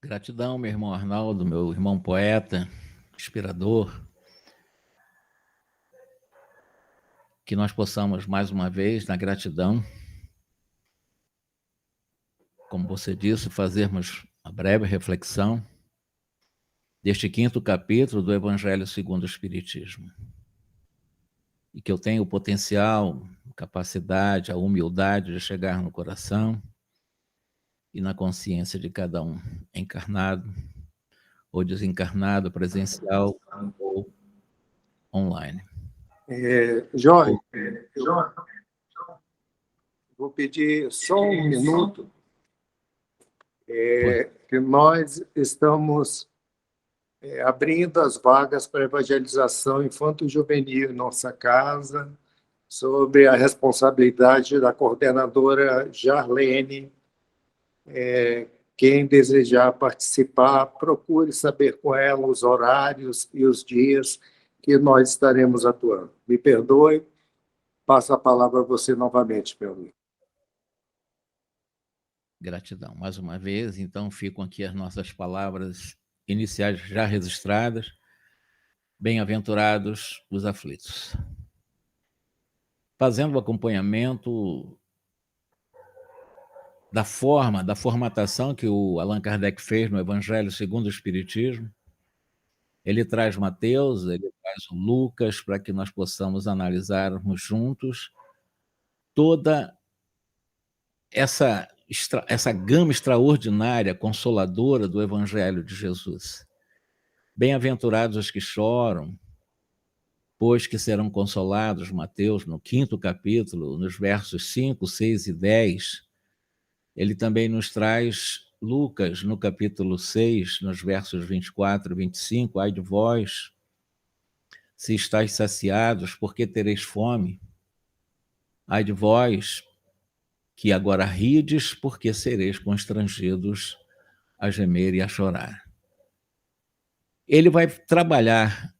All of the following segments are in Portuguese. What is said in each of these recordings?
Gratidão, meu irmão Arnaldo, meu irmão poeta, inspirador, que nós possamos, mais uma vez, na gratidão, como você disse, fazermos uma breve reflexão deste 5º capítulo do Evangelho segundo o Espiritismo. E que eu tenha o potencial, a capacidade, a humildade de chegar no coração e na consciência de cada um, encarnado ou desencarnado, presencial ou online. Jorge, vou pedir só um minuto, que nós estamos abrindo as vagas para evangelização infanto-juvenil em nossa casa, sob a responsabilidade da coordenadora Jarlene. Quem desejar participar, procure saber com ela os horários e os dias que nós estaremos atuando. Me perdoe, passo a palavra a você novamente, meu amigo. Gratidão. Mais uma vez, então, ficam aqui as nossas palavras iniciais já registradas. Bem-aventurados os aflitos. Fazendo o acompanhamento da formatação que o Allan Kardec fez no Evangelho segundo o Espiritismo. Ele traz Mateus, ele traz o Lucas, para que nós possamos analisarmos juntos toda essa gama extraordinária, consoladora do Evangelho de Jesus. Bem-aventurados os que choram, pois que serão consolados, Mateus, no 5º capítulo, nos versos 5, 6 e 10. Ele também nos traz Lucas, no capítulo 6, nos versos 24 e 25, ai de vós, se estáis saciados, porque tereis fome? Ai de vós, que agora rides, porque sereis constrangidos a gemer e a chorar. Ele vai trabalhar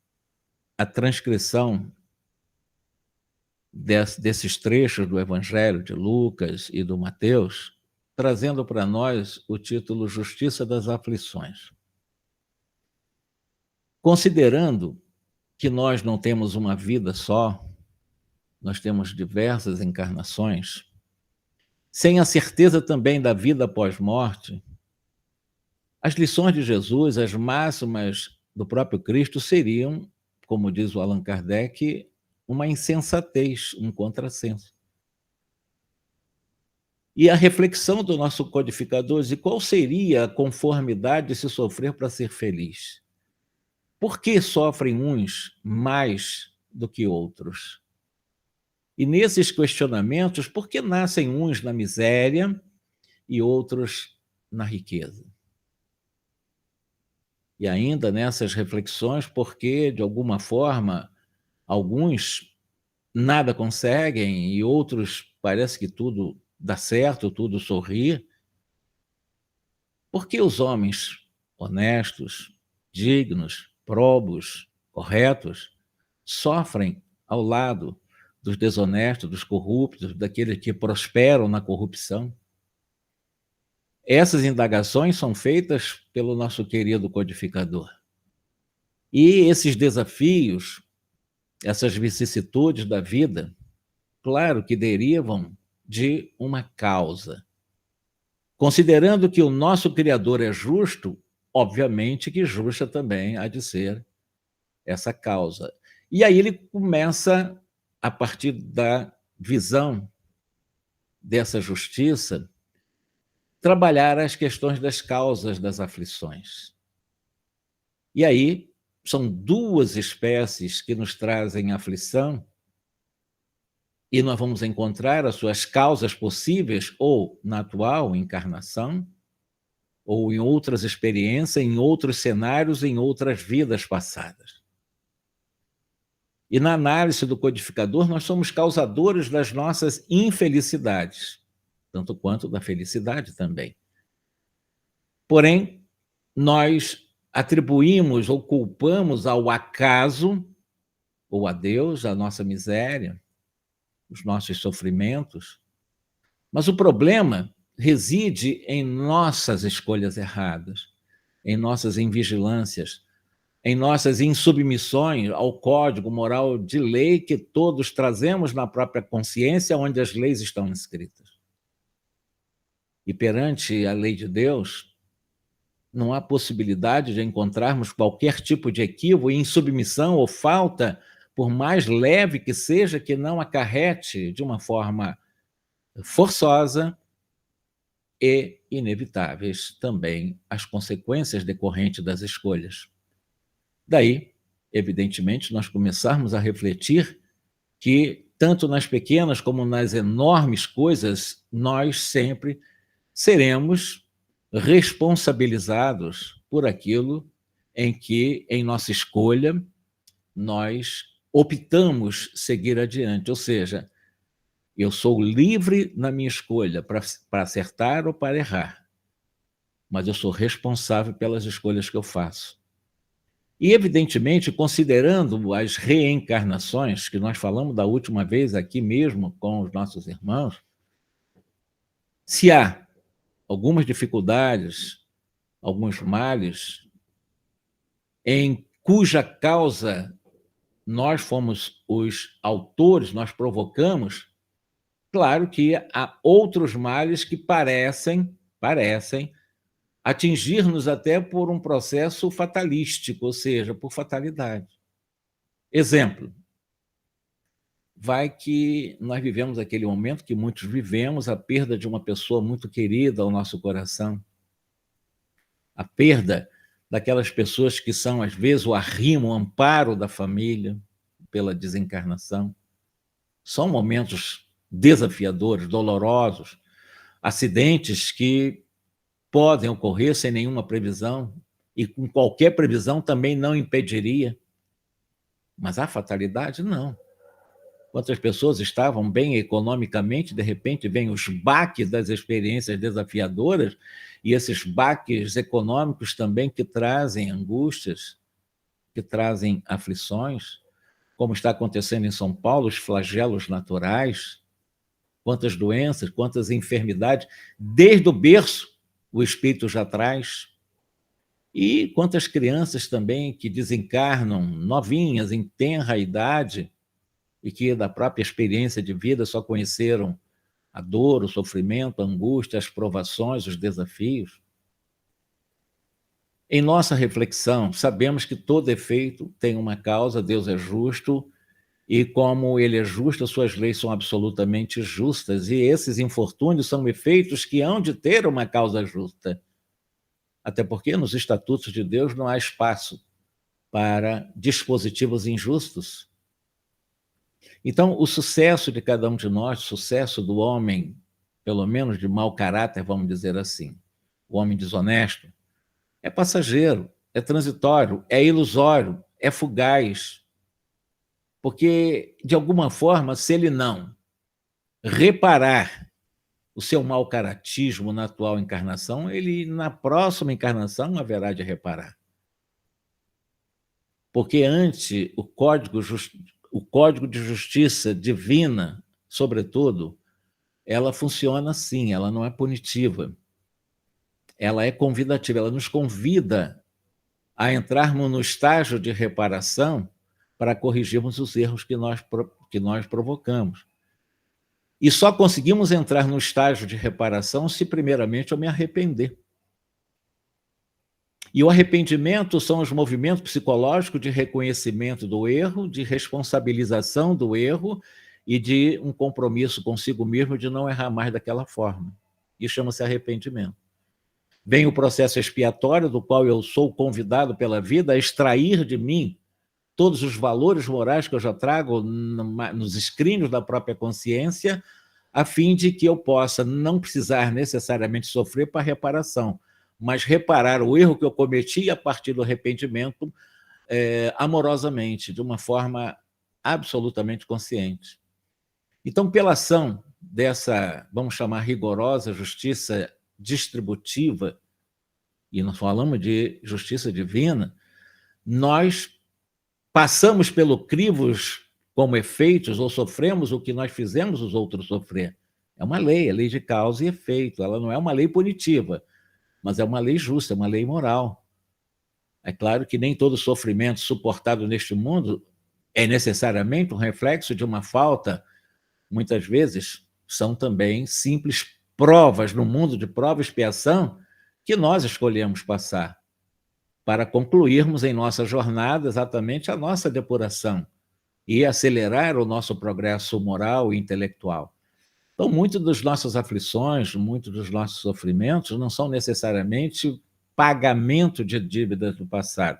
a transcrição desses trechos do Evangelho de Lucas e do Mateus, trazendo para nós o título Justiça das Aflições. Considerando que nós não temos uma vida só, nós temos diversas encarnações, sem a certeza também da vida pós-morte, as lições de Jesus, as máximas do próprio Cristo seriam, como diz o Allan Kardec, uma insensatez, um contrassenso. E a reflexão do nosso codificador de qual seria a conformidade de se sofrer para ser feliz? Por que sofrem uns mais do que outros? E nesses questionamentos, por que nascem uns na miséria e outros na riqueza? E ainda nessas reflexões, por que, de alguma forma, alguns nada conseguem e outros parece que tudo dá certo, tudo sorri? Por que os homens honestos, dignos, probos, corretos, sofrem ao lado dos desonestos, dos corruptos, daqueles que prosperam na corrupção? Essas indagações são feitas pelo nosso querido codificador. E esses desafios, essas vicissitudes da vida, claro que derivam de uma causa. Considerando que o nosso Criador é justo, obviamente que justa também há de ser essa causa. E aí ele começa, a partir da visão dessa justiça, trabalhar as questões das causas das aflições. E aí são duas espécies que nos trazem aflição, e nós vamos encontrar as suas causas possíveis, ou na atual encarnação, ou em outras experiências, em outros cenários, em outras vidas passadas. E na análise do codificador, nós somos causadores das nossas infelicidades, tanto quanto da felicidade também. Porém, nós atribuímos ou culpamos ao acaso, ou a Deus, a nossa miséria, os nossos sofrimentos, mas o problema reside em nossas escolhas erradas. em nossas invigilâncias, em nossas insubmissões ao código moral de lei que todos trazemos na própria consciência, onde as leis estão inscritas. E perante a lei de Deus, não há possibilidade de encontrarmos qualquer tipo de equívoco, insubmissão ou falta, por mais leve que seja, que não acarrete de uma forma forçosa e inevitáveis também as consequências decorrentes das escolhas. Daí, evidentemente, nós começarmos a refletir que, tanto nas pequenas como nas enormes coisas, nós sempre seremos responsabilizados por aquilo em que, em nossa escolha, nós optamos seguir adiante. Ou seja, eu sou livre na minha escolha para acertar ou para errar, mas eu sou responsável pelas escolhas que eu faço. E, evidentemente, considerando as reencarnações, que nós falamos da última vez aqui mesmo com os nossos irmãos, se há algumas dificuldades, alguns males, em cuja causa nós fomos os autores, nós provocamos, claro que há outros males que parecem atingir-nos até por um processo fatalístico, ou seja, por fatalidade. Exemplo, vai que nós vivemos aquele momento que muitos vivemos, a perda de uma pessoa muito querida ao nosso coração, a perda daquelas pessoas que são, às vezes, o arrimo, o amparo da família pela desencarnação. São momentos desafiadores, dolorosos, acidentes que podem ocorrer sem nenhuma previsão, e com qualquer previsão também não impediria. Mas a fatalidade, não. Quantas pessoas estavam bem economicamente, de repente vêm os baques das experiências desafiadoras, e esses baques econômicos também que trazem angústias, que trazem aflições, como está acontecendo em São Paulo, os flagelos naturais, quantas doenças, quantas enfermidades, desde o berço o espírito já traz. E quantas crianças também que desencarnam novinhas, em tenra idade, e que da própria experiência de vida só conheceram a dor, o sofrimento, a angústia, as provações, os desafios. Em nossa reflexão, sabemos que todo efeito tem uma causa, Deus é justo, e como ele é justo, as suas leis são absolutamente justas, e esses infortúnios são efeitos que hão de ter uma causa justa. Até porque nos estatutos de Deus não há espaço para dispositivos injustos. Então, o sucesso de cada um de nós, o sucesso do homem, pelo menos de mau caráter, vamos dizer assim, o homem desonesto, é passageiro, é transitório, é ilusório, é fugaz. Porque, de alguma forma, se ele não reparar o seu mau caratismo na atual encarnação, ele, na próxima encarnação, haverá de reparar. Porque ante o código de justiça divina, sobretudo, ela funciona assim, ela não é punitiva. Ela é convidativa, ela nos convida a entrarmos no estágio de reparação para corrigirmos os erros que nós provocamos. E só conseguimos entrar no estágio de reparação se, primeiramente, eu me arrepender. E o arrependimento são os movimentos psicológicos de reconhecimento do erro, de responsabilização do erro e de um compromisso consigo mesmo de não errar mais daquela forma. Isso chama-se arrependimento. Vem o processo expiatório, do qual eu sou convidado pela vida a extrair de mim todos os valores morais que eu já trago nos escrínios da própria consciência, a fim de que eu possa não precisar necessariamente sofrer para reparação, mas reparar o erro que eu cometi a partir do arrependimento amorosamente, de uma forma absolutamente consciente. Então, pela ação dessa, vamos chamar, rigorosa justiça distributiva, e nós falamos de justiça divina, nós passamos pelo crivos como efeitos, ou sofremos o que nós fizemos os outros sofrer. É uma lei, a lei de causa e efeito. Ela não é uma lei punitiva, mas é uma lei justa, é uma lei moral. É claro que nem todo sofrimento suportado neste mundo é necessariamente um reflexo de uma falta. Muitas vezes são também simples provas no mundo de prova e expiação que nós escolhemos passar para concluirmos em nossa jornada exatamente a nossa depuração e acelerar o nosso progresso moral e intelectual. Então, muitas das nossas aflições, muitos dos nossos sofrimentos não são necessariamente pagamento de dívidas do passado,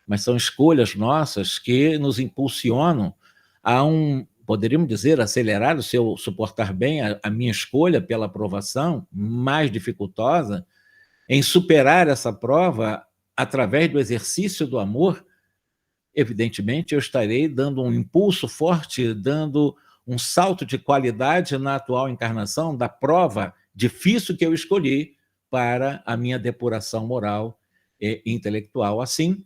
mas são escolhas nossas que nos impulsionam a poderíamos dizer, acelerar se eu suportar bem a minha escolha pela aprovação mais dificultosa, em superar essa prova através do exercício do amor. Evidentemente, eu estarei dando um impulso forte, dando um salto de qualidade na atual encarnação da prova difícil que eu escolhi para a minha depuração moral e intelectual. Assim,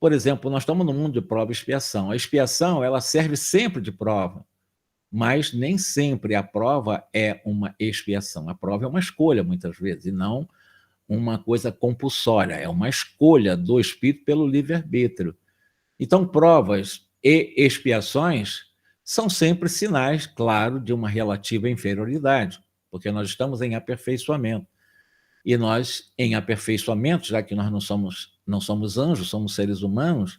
por exemplo, nós estamos no mundo de prova e expiação. A expiação, ela serve sempre de prova, mas nem sempre a prova é uma expiação. A prova é uma escolha, muitas vezes, e não uma coisa compulsória. É uma escolha do espírito pelo livre-arbítrio. Então, provas e expiações são sempre sinais, claro, de uma relativa inferioridade, porque nós estamos em aperfeiçoamento. E nós, em aperfeiçoamento, já que nós não somos anjos, somos seres humanos,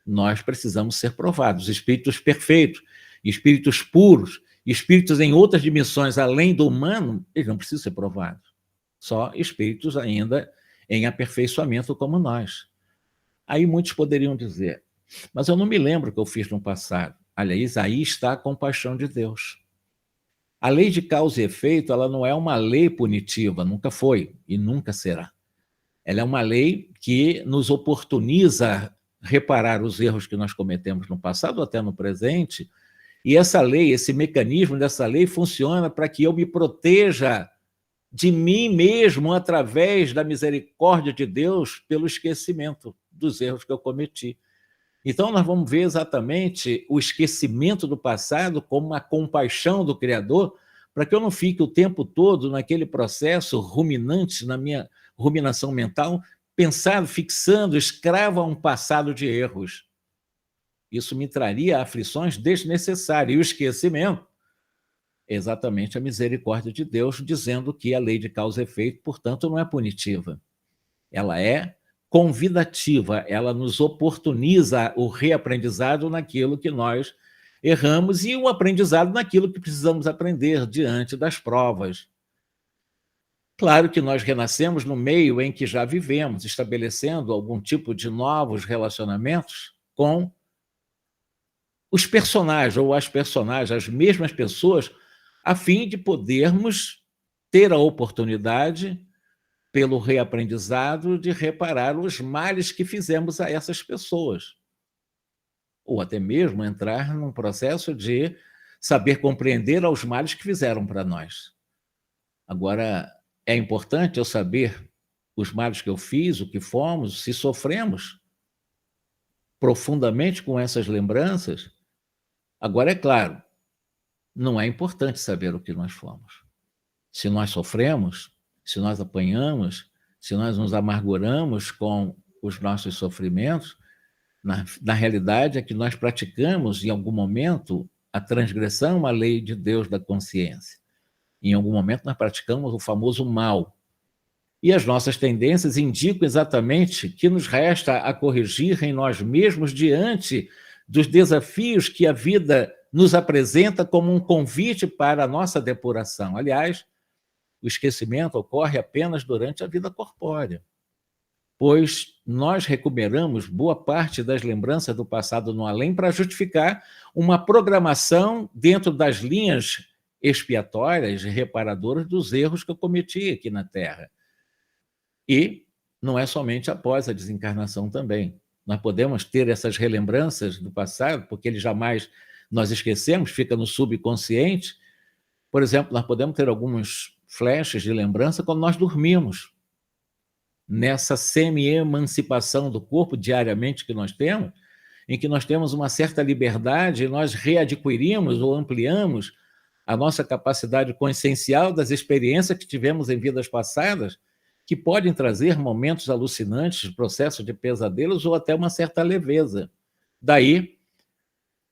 nós precisamos ser provados. Espíritos perfeitos, espíritos puros, espíritos em outras dimensões além do humano, eles não precisam ser provados. Só espíritos ainda em aperfeiçoamento como nós. Aí muitos poderiam dizer, mas eu não me lembro o que eu fiz no passado. Aliás, aí está a compaixão de Deus. A lei de causa e efeito, ela não é uma lei punitiva, nunca foi e nunca será. Ela é uma lei que nos oportuniza reparar os erros que nós cometemos no passado ou até no presente, e essa lei, esse mecanismo dessa lei funciona para que eu me proteja de mim mesmo através da misericórdia de Deus pelo esquecimento dos erros que eu cometi. Então, nós vamos ver exatamente o esquecimento do passado como uma compaixão do Criador, para que eu não fique o tempo todo naquele processo ruminante, na minha ruminação mental, pensando, fixando, escravo a um passado de erros. Isso me traria aflições desnecessárias. E o esquecimento é exatamente a misericórdia de Deus, dizendo que a lei de causa e efeito, portanto, não é punitiva. Ela é convidativa, ela nos oportuniza o reaprendizado naquilo que nós erramos e o aprendizado naquilo que precisamos aprender diante das provas. Claro que nós renascemos no meio em que já vivemos, estabelecendo algum tipo de novos relacionamentos com os personagens ou as personagens, as mesmas pessoas, a fim de podermos ter a oportunidade pelo reaprendizado de reparar os males que fizemos a essas pessoas. Ou até mesmo entrar num processo de saber compreender aos males que fizeram para nós. Agora, é importante eu saber os males que eu fiz, o que fomos, se sofremos profundamente com essas lembranças. Agora, é claro, não é importante saber o que nós fomos. Se nós sofremos, se nós apanhamos, se nós nos amarguramos com os nossos sofrimentos, na realidade é que nós praticamos, em algum momento, a transgressão à lei de Deus da consciência. Em algum momento, nós praticamos o famoso mal. E as nossas tendências indicam exatamente que nos resta a corrigir em nós mesmos diante dos desafios que a vida nos apresenta como um convite para a nossa depuração. Aliás, o esquecimento ocorre apenas durante a vida corpórea, pois nós recuperamos boa parte das lembranças do passado no além para justificar uma programação dentro das linhas expiatórias e reparadoras dos erros que eu cometi aqui na Terra. E não é somente após a desencarnação também. Nós podemos ter essas relembranças do passado, porque ele jamais nós esquecemos, fica no subconsciente. Por exemplo, nós podemos ter alguns flashes de lembrança quando nós dormimos. Nessa semi-emancipação do corpo diariamente que nós temos, em que nós temos uma certa liberdade e nós readquirimos ou ampliamos a nossa capacidade consciencial das experiências que tivemos em vidas passadas, que podem trazer momentos alucinantes, processos de pesadelos ou até uma certa leveza. Daí,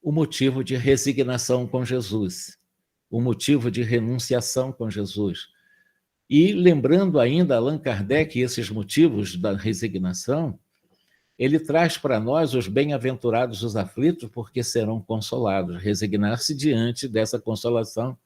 o motivo de resignação com Jesus, o motivo de renunciação com Jesus. E lembrando ainda Allan Kardec esses motivos da resignação, ele traz para nós os bem-aventurados os aflitos, porque serão consolados, resignar-se diante dessa consolação.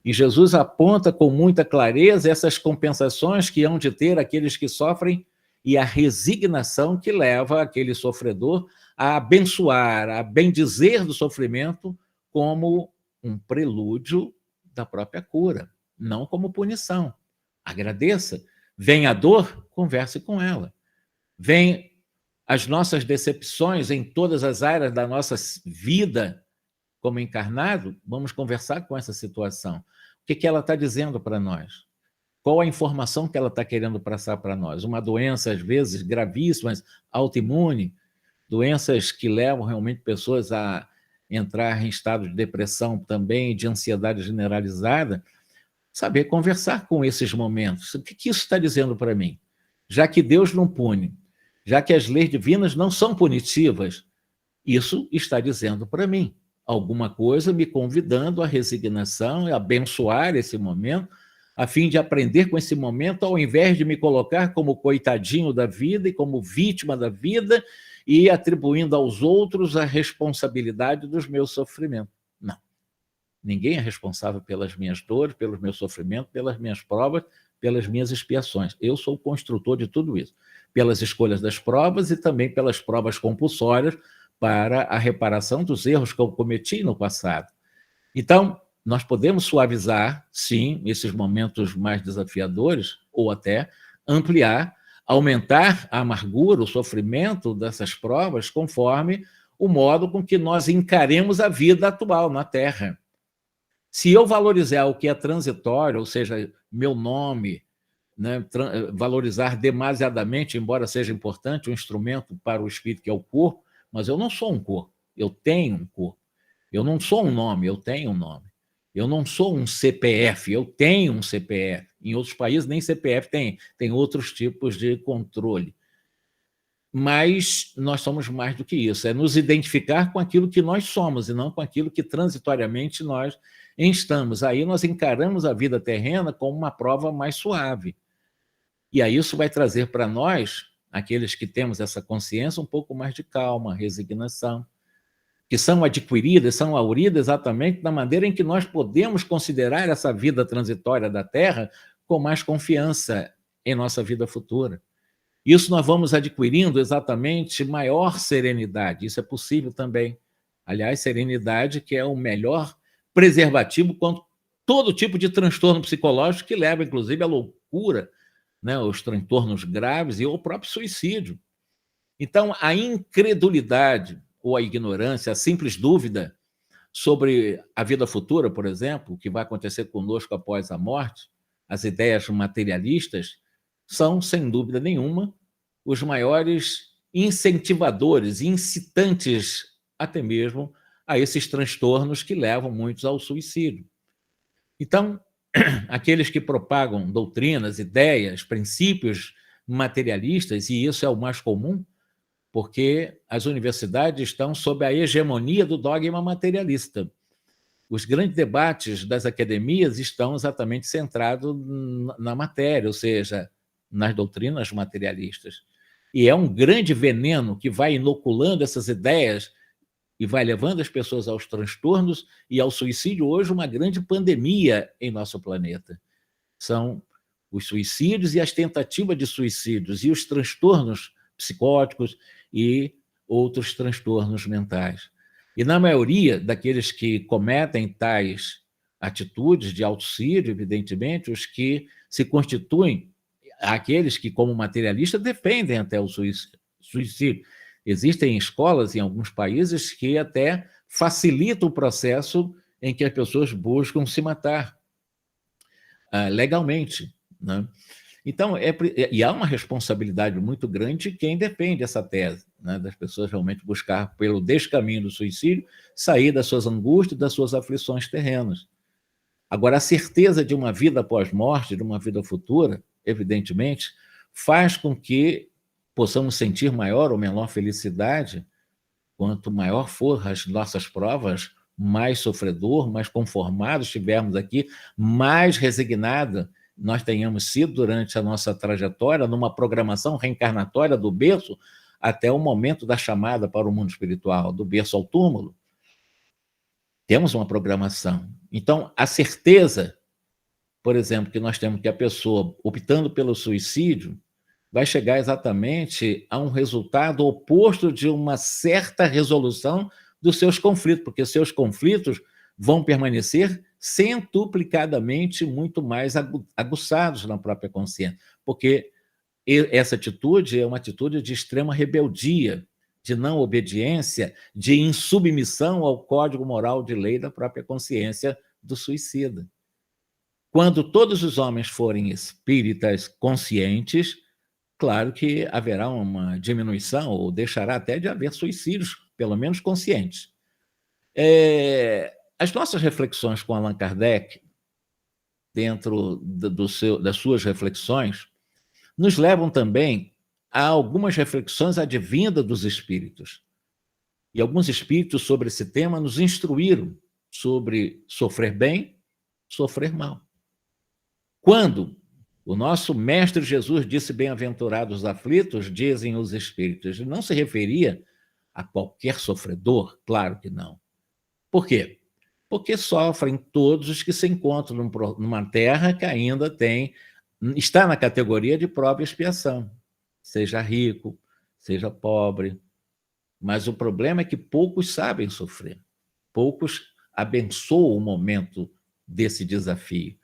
E Jesus aponta com muita clareza essas compensações que hão de ter aqueles que sofrem e a resignação que leva aquele sofredor a abençoar, a bendizer do sofrimento como um prelúdio da própria cura, não como punição. Agradeça. Vem a dor, converse com ela. Vem as nossas decepções em todas as áreas da nossa vida como encarnado, vamos conversar com essa situação. O que ela está dizendo para nós? Qual a informação que ela está querendo passar para nós? Uma doença, às vezes, gravíssima, autoimune, doenças que levam realmente pessoas a entrar em estado de depressão também, de ansiedade generalizada. Saber conversar com esses momentos. O que isso está dizendo para mim? Já que Deus não pune, já que as leis divinas não são punitivas, isso está dizendo para mim alguma coisa, me convidando à resignação e a abençoar esse momento, a fim de aprender com esse momento, ao invés de me colocar como coitadinho da vida e como vítima da vida e atribuindo aos outros a responsabilidade dos meus sofrimentos. Não. Ninguém é responsável pelas minhas dores, pelos meus sofrimentos, pelas minhas provas, pelas minhas expiações. Eu sou o construtor de tudo isso, pelas escolhas das provas e também pelas provas compulsórias para a reparação dos erros que eu cometi no passado. Então, nós podemos suavizar, sim, esses momentos mais desafiadores, ou até ampliar, aumentar a amargura, o sofrimento dessas provas, conforme o modo com que nós encaremos a vida atual na Terra. Se eu valorizar o que é transitório, ou seja, meu nome, né, valorizar demasiadamente, embora seja importante, um instrumento para o espírito, que é o corpo, mas eu não sou um corpo, eu tenho um corpo. Eu não sou um nome, eu tenho um nome. Eu não sou um CPF, eu tenho um CPF. Em outros países nem CPF tem outros tipos de controle. Mas nós somos mais do que isso, é nos identificar com aquilo que nós somos e não com aquilo que transitoriamente nós estamos. Aí nós encaramos a vida terrena como uma prova mais suave. E aí isso vai trazer para nós, aqueles que temos essa consciência, um pouco mais de calma, resignação, que são adquiridas, são auridas exatamente da maneira em que nós podemos considerar essa vida transitória da Terra com mais confiança em nossa vida futura. Isso nós vamos adquirindo exatamente maior serenidade, isso é possível também. Aliás, serenidade que é o melhor preservativo contra todo tipo de transtorno psicológico que leva, inclusive, à loucura, né, os transtornos graves e o próprio suicídio. Então, a incredulidade ou a ignorância, a simples dúvida sobre a vida futura, por exemplo, o que vai acontecer conosco após a morte, as ideias materialistas, são, sem dúvida nenhuma, os maiores incentivadores, incitantes até mesmo a esses transtornos que levam muitos ao suicídio. Então, aqueles que propagam doutrinas, ideias, princípios materialistas, e isso é o mais comum, porque as universidades estão sob a hegemonia do dogma materialista. Os grandes debates das academias estão exatamente centrados na matéria, ou seja, nas doutrinas materialistas. E é um grande veneno que vai inoculando essas ideias e vai levando as pessoas aos transtornos e ao suicídio. Hoje, uma grande pandemia em nosso planeta. São os suicídios e as tentativas de suicídios e os transtornos psicóticos e outros transtornos mentais. E na maioria daqueles que cometem tais atitudes de auxílio, evidentemente, os que se constituem aqueles que, como materialistas, defendem até o suicídio. Existem escolas em alguns países que até facilitam o processo em que as pessoas buscam se matar legalmente, né? Então, e há uma responsabilidade muito grande de quem defende essa tese, né, das pessoas realmente buscar, pelo descaminho do suicídio, sair das suas angústias, das suas aflições terrenas. Agora, a certeza de uma vida após morte, de uma vida futura, evidentemente, faz com que possamos sentir maior ou menor felicidade. Quanto maior for as nossas provas, mais sofredor, mais conformados estivermos aqui, mais resignado nós tenhamos sido durante a nossa trajetória, numa programação reencarnatória do berço até o momento da chamada para o mundo espiritual, do berço ao túmulo. Temos uma programação. Então, a certeza, por exemplo, que nós temos que a pessoa optando pelo suicídio vai chegar exatamente a um resultado oposto de uma certa resolução dos seus conflitos, porque seus conflitos vão permanecer centuplicadamente muito mais aguçados na própria consciência, porque essa atitude é uma atitude de extrema rebeldia, de não obediência, de insubmissão ao código moral de lei da própria consciência do suicida. Quando todos os homens forem espíritas conscientes, claro que haverá uma diminuição, ou deixará até de haver suicídios, pelo menos conscientes. As nossas reflexões com Allan Kardec, dentro das suas reflexões, nos levam também a algumas reflexões advindas dos espíritos. E alguns espíritos sobre esse tema nos instruíram sobre sofrer bem, sofrer mal. Quando o nosso Mestre Jesus disse bem-aventurados os aflitos, dizem os espíritos, ele não se referia a qualquer sofredor? Claro que não. Por quê? Porque sofrem todos os que se encontram numa terra que ainda está na categoria de prova e expiação, seja rico, seja pobre. Mas o problema é que poucos sabem sofrer, poucos abençoam o momento desse desafio.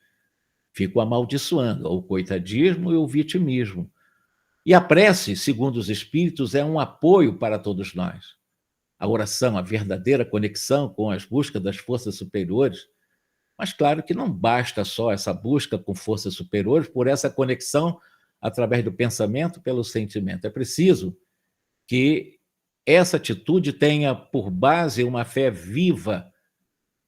Ficam amaldiçoando o coitadismo e o vitimismo. E a prece, segundo os espíritos, é um apoio para todos nós. A oração, a verdadeira conexão com as buscas das forças superiores. Mas claro que não basta só essa busca com forças superiores, por essa conexão através do pensamento pelo sentimento. É preciso que essa atitude tenha por base uma fé viva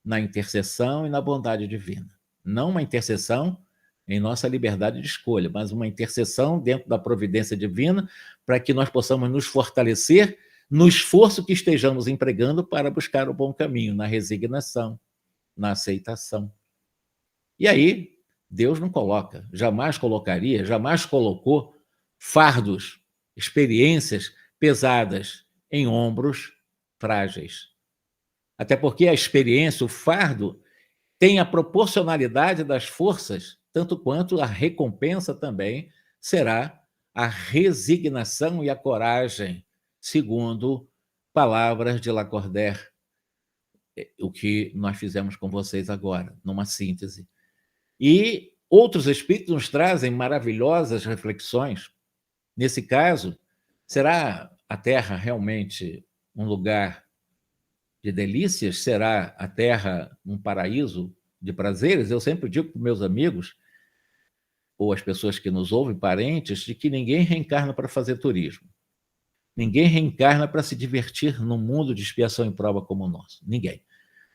na intercessão e na bondade divina. Não uma intercessão em nossa liberdade de escolha, mas uma intercessão dentro da providência divina para que nós possamos nos fortalecer no esforço que estejamos empregando para buscar o bom caminho, na resignação, na aceitação. E aí, Deus não coloca, jamais colocaria, jamais colocou fardos, experiências pesadas em ombros frágeis. Até porque a experiência, o fardo, tem a proporcionalidade das forças, tanto quanto a recompensa também será a resignação e a coragem, segundo palavras de Lacordaire, o que nós fizemos com vocês agora, numa síntese. E outros espíritos nos trazem maravilhosas reflexões. Nesse caso, será a Terra realmente um lugar de delícias? Será a Terra um paraíso de prazeres? Eu sempre digo para meus amigos, ou as pessoas que nos ouvem, parentes, de que ninguém reencarna para fazer turismo. Ninguém reencarna para se divertir num mundo de expiação e prova como o nosso. Ninguém.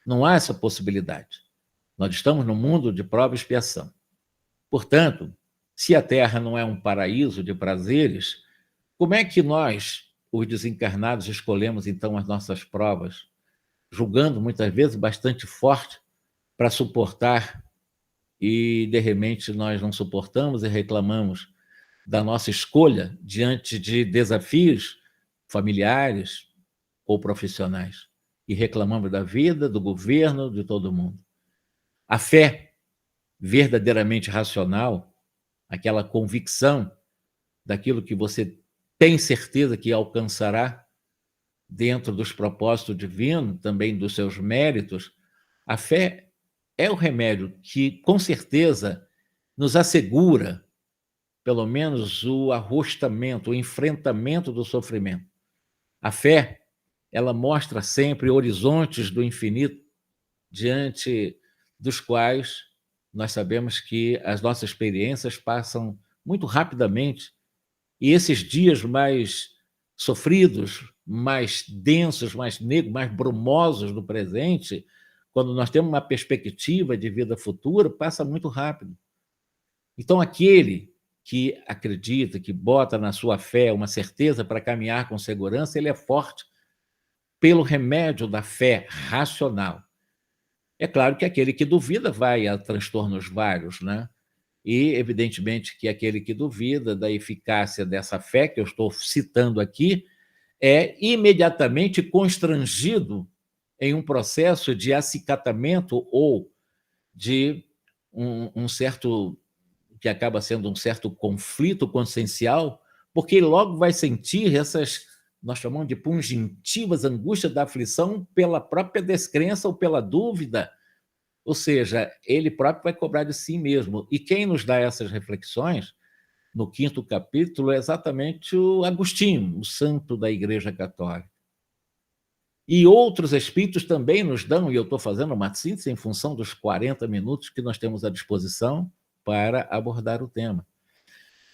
Não há essa possibilidade. Nós estamos num mundo de prova e expiação. Portanto, se a Terra não é um paraíso de prazeres, como é que nós, os desencarnados, escolhemos então as nossas provas, julgando muitas vezes bastante forte para suportar, e de repente nós não suportamos e reclamamos da nossa escolha diante de desafios familiares ou profissionais, e reclamamos da vida, do governo, de todo mundo. A fé verdadeiramente racional, aquela convicção daquilo que você tem certeza que alcançará dentro dos propósitos divinos, também dos seus méritos, a fé é o remédio que, com certeza, nos assegura, pelo menos, o arrostamento, o enfrentamento do sofrimento. A fé, ela mostra sempre horizontes do infinito, diante dos quais nós sabemos que as nossas experiências passam muito rapidamente, e esses dias mais sofridos, mais densos, mais negros, mais brumosos do presente, quando nós temos uma perspectiva de vida futura, passa muito rápido. Então, aquele que acredita, que bota na sua fé uma certeza para caminhar com segurança, ele é forte pelo remédio da fé racional. É claro que aquele que duvida vai a transtornos vários, né? E, evidentemente, que aquele que duvida da eficácia dessa fé que eu estou citando aqui é imediatamente constrangido em um processo de acicatamento ou de um certo, que acaba sendo um certo conflito consciencial, porque ele logo vai sentir essas, nós chamamos de pungentivas angústias da aflição pela própria descrença ou pela dúvida, ou seja, ele próprio vai cobrar de si mesmo. E quem nos dá essas reflexões, no 5º capítulo, é exatamente o Agostinho, o santo da Igreja Católica. E outros espíritos também nos dão, e eu estou fazendo uma síntese em função dos 40 minutos que nós temos à disposição para abordar o tema.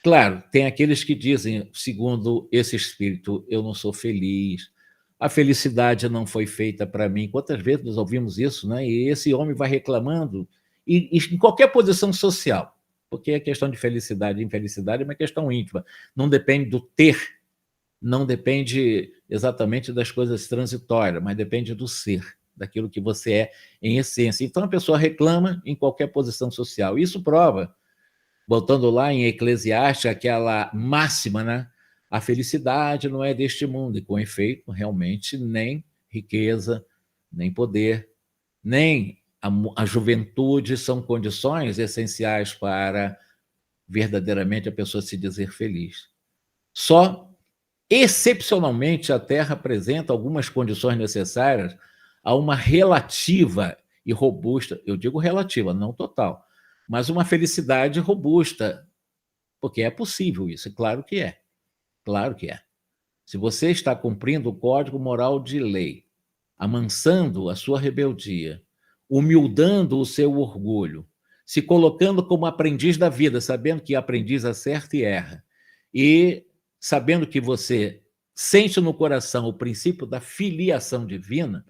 Claro, tem aqueles que dizem, segundo esse espírito, eu não sou feliz, a felicidade não foi feita para mim. Quantas vezes nós ouvimos isso, né? E esse homem vai reclamando, e em qualquer posição social, porque a questão de felicidade e infelicidade é uma questão íntima, não depende do ter, não depende exatamente das coisas transitórias, mas depende do ser, daquilo que você é em essência. Então a pessoa reclama em qualquer posição social. Isso prova, voltando lá em Eclesiastes, aquela máxima, né? A felicidade não é deste mundo, e com efeito, realmente, nem riqueza, nem poder, nem a juventude são condições essenciais para verdadeiramente a pessoa se dizer feliz. Só, excepcionalmente, a Terra apresenta algumas condições necessárias a uma relativa e robusta, eu digo relativa, não total, mas uma felicidade robusta, porque é possível isso, claro que é. Claro que é. Se você está cumprindo o código moral de lei, amansando a sua rebeldia, humildando o seu orgulho, se colocando como aprendiz da vida, sabendo que aprendiz acerta e erra, e sabendo que você sente no coração o princípio da filiação divina,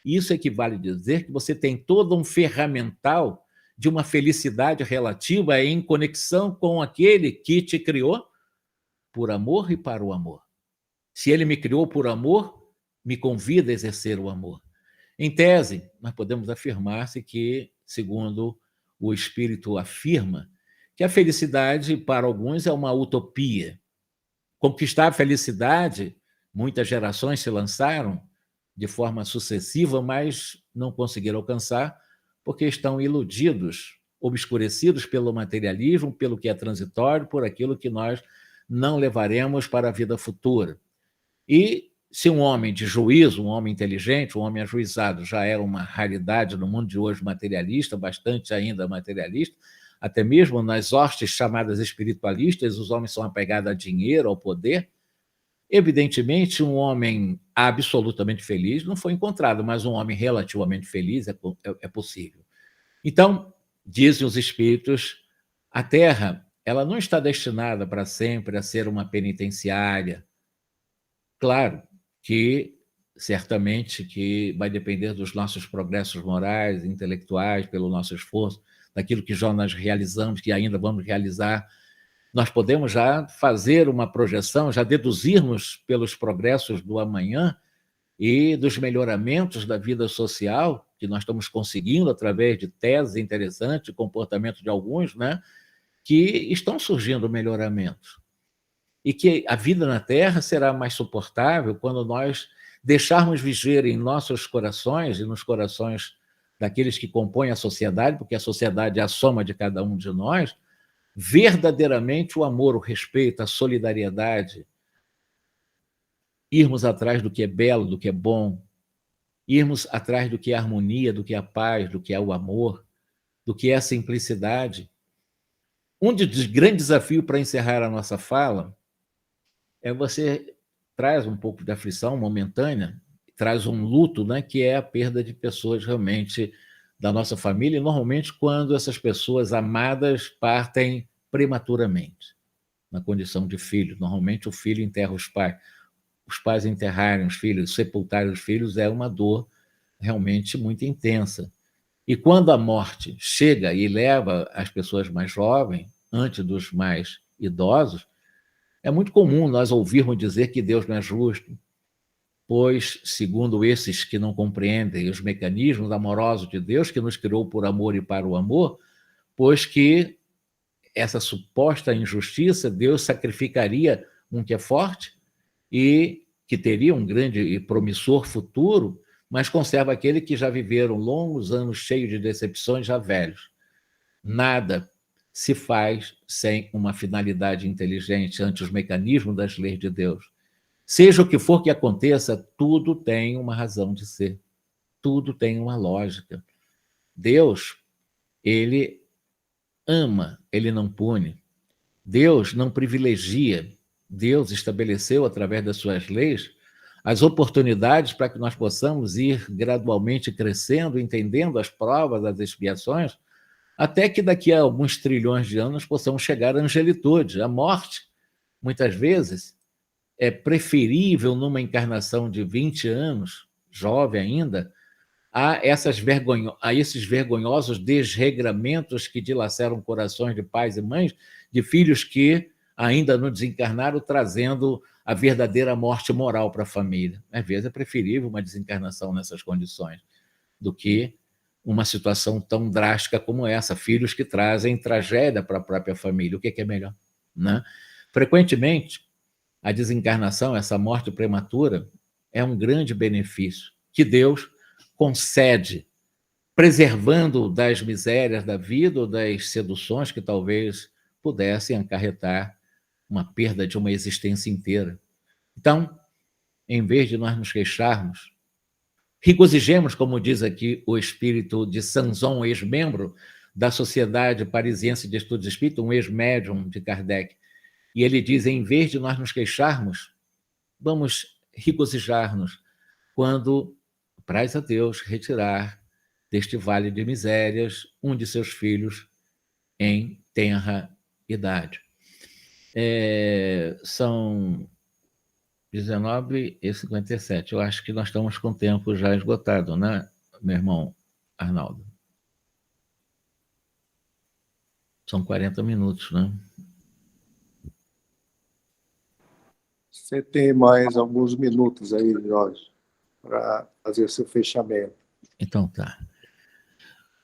isso equivale a dizer que você tem todo um ferramental de uma felicidade relativa em conexão com aquele que te criou por amor e para o amor. Se ele me criou por amor, me convida a exercer o amor. Em tese, nós podemos afirmar-se que, segundo o Espírito afirma, que a felicidade para alguns é uma utopia. Conquistar a felicidade, muitas gerações se lançaram de forma sucessiva, mas não conseguiram alcançar porque estão iludidos, obscurecidos pelo materialismo, pelo que é transitório, por aquilo que nós não levaremos para a vida futura. E se um homem de juízo, um homem inteligente, um homem ajuizado já era uma raridade no mundo de hoje materialista, bastante ainda materialista, até mesmo nas hostes chamadas espiritualistas, os homens são apegados a dinheiro, ao poder. Evidentemente, um homem absolutamente feliz não foi encontrado, mas um homem relativamente feliz é possível. Então, dizem os espíritos, a Terra ela não está destinada para sempre a ser uma penitenciária. Claro que, certamente, que vai depender dos nossos progressos morais, intelectuais, pelo nosso esforço, daquilo que já nós realizamos, que ainda vamos realizar. Nós podemos já fazer uma projeção, já deduzirmos pelos progressos do amanhã e dos melhoramentos da vida social que nós estamos conseguindo através de teses interessantes, comportamento de alguns, né? Que estão surgindo melhoramentos. E que a vida na Terra será mais suportável quando nós deixarmos viver em nossos corações e nos corações daqueles que compõem a sociedade, porque a sociedade é a soma de cada um de nós, verdadeiramente o amor, o respeito, a solidariedade, irmos atrás do que é belo, do que é bom, irmos atrás do que é a harmonia, do que é a paz, do que é o amor, do que é a simplicidade. Um dos grandes desafios para encerrar a nossa fala é você traz um pouco de aflição momentânea, traz um luto, né, que é a perda de pessoas realmente da nossa família, e normalmente quando essas pessoas amadas partem prematuramente, na condição de filho. Normalmente o filho enterra os pais enterrarem os filhos, sepultarem os filhos é uma dor realmente muito intensa. E quando a morte chega e leva as pessoas mais jovens, antes dos mais idosos, é muito comum nós ouvirmos dizer que Deus não é justo, pois, segundo esses que não compreendem os mecanismos amorosos de Deus, que nos criou por amor e para o amor, pois que essa suposta injustiça, Deus sacrificaria um que é forte e que teria um grande e promissor futuro, mas conserva aquele que já viveram longos anos cheios de decepções, já velhos. Nada se faz sem uma finalidade inteligente ante os mecanismos das leis de Deus. Seja o que for que aconteça, tudo tem uma razão de ser. Tudo tem uma lógica. Deus, ele ama, ele não pune. Deus não privilegia. Deus estabeleceu, através das suas leis, as oportunidades para que nós possamos ir gradualmente crescendo, entendendo as provas, as expiações, até que daqui a alguns trilhões de anos possamos chegar à angelitude. A morte, muitas vezes, é preferível numa encarnação de 20 anos, jovem ainda, a esses vergonhosos desregramentos que dilaceram corações de pais e mães, de filhos que ainda não desencarnaram, trazendo a verdadeira morte moral para a família. Às vezes é preferível uma desencarnação nessas condições do que uma situação tão drástica como essa, filhos que trazem tragédia para a própria família. O que é melhor, né? Frequentemente, a desencarnação, essa morte prematura, é um grande benefício que Deus concede, preservando das misérias da vida ou das seduções que talvez pudessem acarretar uma perda de uma existência inteira. Então, em vez de nós nos queixarmos, regozijemos, como diz aqui o espírito de Sanson, ex-membro da Sociedade Parisiense de Estudos Espíritas, um ex-médium de Kardec, e ele diz, em vez de nós nos queixarmos, vamos regozijar-nos quando apraz a Deus retirar deste vale de misérias um de seus filhos em tenra idade. São 19h57. Eu acho que nós estamos com o tempo já esgotado, né, meu irmão Arnaldo? São 40 minutos, né? Você tem mais alguns minutos aí, Jorge, para fazer seu fechamento. Então tá.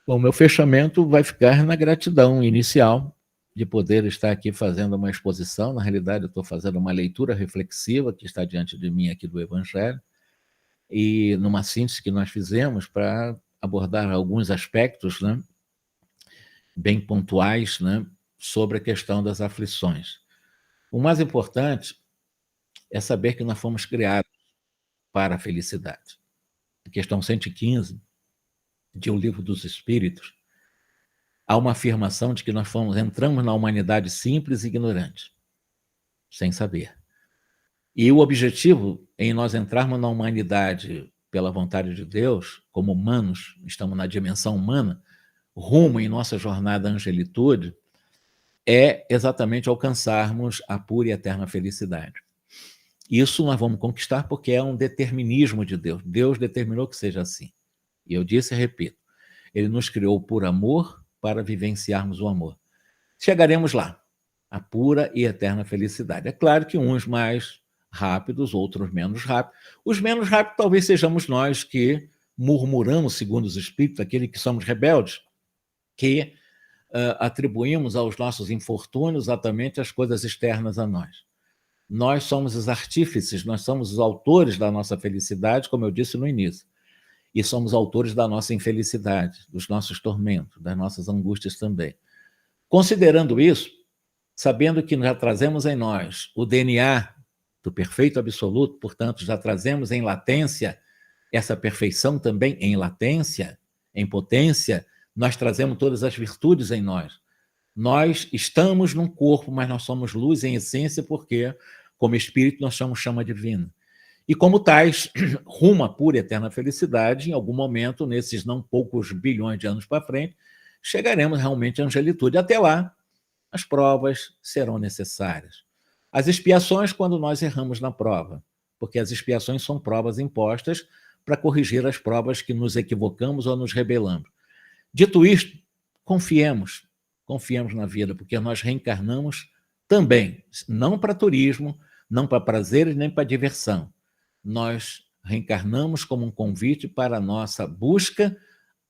Bom, meu fechamento vai ficar na gratidão inicial de poder estar aqui fazendo uma exposição. Na realidade, eu estou fazendo uma leitura reflexiva que está diante de mim aqui do Evangelho, e numa síntese que nós fizemos para abordar alguns aspectos, né, bem pontuais, né, sobre a questão das aflições. O mais importante é saber que nós fomos criados para a felicidade. A questão 115 de O Livro dos Espíritos, há uma afirmação de que nós entramos na humanidade simples e ignorante, sem saber. E o objetivo em nós entrarmos na humanidade pela vontade de Deus, como humanos, estamos na dimensão humana, rumo em nossa jornada à angelitude, é exatamente alcançarmos a pura e eterna felicidade. Isso nós vamos conquistar porque é um determinismo de Deus. Deus determinou que seja assim. E eu disse e repito, ele nos criou por amor para vivenciarmos o amor. Chegaremos lá, a pura e eterna felicidade. É claro que uns mais rápidos, outros menos rápidos. Os menos rápidos talvez sejamos nós que murmuramos, segundo os espíritos, aqueles que somos rebeldes, que atribuímos aos nossos infortúnios exatamente as coisas externas a nós. Nós somos os artífices, nós somos os autores da nossa felicidade, como eu disse no início. E somos autores da nossa infelicidade, dos nossos tormentos, das nossas angústias também. Considerando isso, sabendo que já trazemos em nós o DNA do perfeito absoluto, portanto, já trazemos em latência essa perfeição também em latência, em potência, nós trazemos todas as virtudes em nós. Nós estamos num corpo, mas nós somos luz em essência, porque, como espírito, nós somos chama divina. E como tais, rumo à pura e eterna felicidade, em algum momento, nesses não poucos bilhões de anos para frente, chegaremos realmente à angelitude. Até lá, as provas serão necessárias. As expiações, quando nós erramos na prova, porque as expiações são provas impostas para corrigir as provas que nos equivocamos ou nos rebelamos. Dito isto, confiemos na vida, porque nós reencarnamos também, não para turismo, não para prazeres, nem para diversão. Nós reencarnamos como um convite para a nossa busca,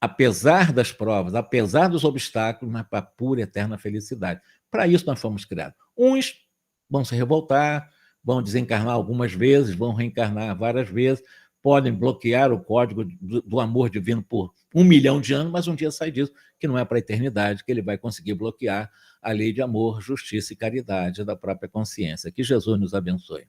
apesar das provas, apesar dos obstáculos, mas para a pura e eterna felicidade. Para isso nós fomos criados. Uns vão se revoltar, vão desencarnar algumas vezes, vão reencarnar várias vezes, podem bloquear o código do amor divino por 1 milhão de anos, mas um dia sai disso, que não é para a eternidade, que ele vai conseguir bloquear a lei de amor, justiça e caridade da própria consciência. Que Jesus nos abençoe.